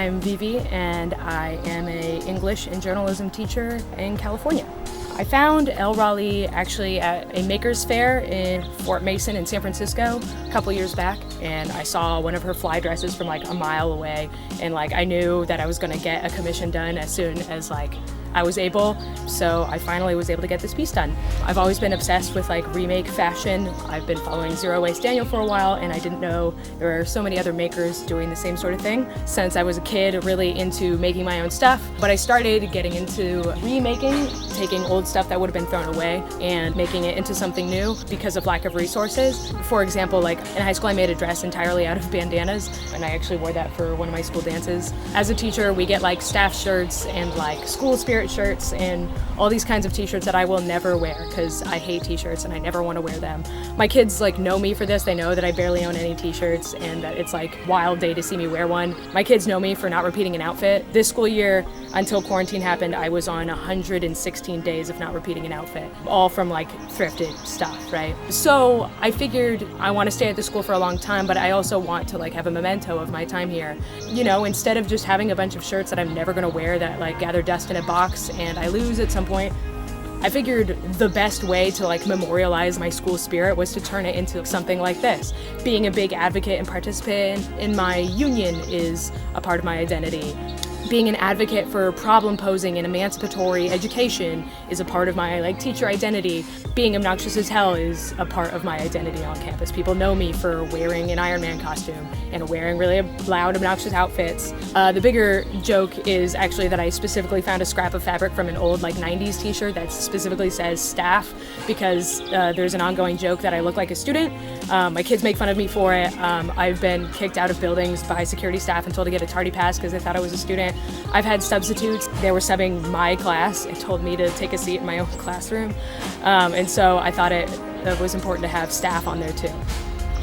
I'm Vivi, and I am an English and journalism teacher in California. I found ELLERALI actually at a maker's fair in Fort Mason in San Francisco a couple years back, and I saw one of her fly dresses from like a mile away, and I knew that I was going to get a commission done as soon as I was able, so I finally was able to get this piece done. I've always been obsessed with remake fashion. I've been following Zero Waste Daniel for a while, and I didn't know there are so many other makers doing the same sort of thing. Since I was a kid, really into making my own stuff, but I started getting into remaking, taking old stuff that would have been thrown away and making it into something new because of lack of resources. For example, in high school I made a dress entirely out of bandanas, and I actually wore that for one of my school dances. As a teacher, we get staff shirts and school spirit shirts and all these kinds of t-shirts that I will never wear because I hate t-shirts and I never want to wear them. My kids know me for this. They know that I barely own any t-shirts and that it's wild day to see me wear one. My kids know me for not repeating an outfit. This school year, until quarantine happened, I was on 116 days of not repeating an outfit, all from thrifted stuff, right? So I figured I want to stay at the school for a long time, but I also want to have a memento of my time here. You know, instead of just having a bunch of shirts that I'm never going to wear that gather dust in a box and I lose at some point, I figured the best way to memorialize my school spirit was to turn it into something like this. Being a big advocate and participant in my union is a part of my identity. Being an advocate for problem posing and emancipatory education is a part of my teacher identity. Being obnoxious as hell is a part of my identity on campus. People know me for wearing an Iron Man costume and wearing really loud, obnoxious outfits. The bigger joke is actually that I specifically found a scrap of fabric from an old 90s t-shirt that specifically says staff because there's an ongoing joke that I look like a student. My kids make fun of me for it. I've been kicked out of buildings by security staff and told to get a tardy pass because they thought I was a student. I've had substitutes. They were subbing my class and told me to take a seat in my own classroom. And so I thought it was important to have staff on there too.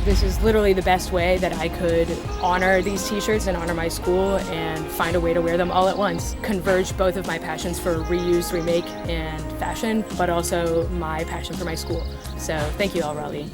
This is literally the best way that I could honor these t-shirts and honor my school and find a way to wear them all at once. Converge both of my passions for reuse, remake, and fashion, but also my passion for my school. So thank you, ELLERALI.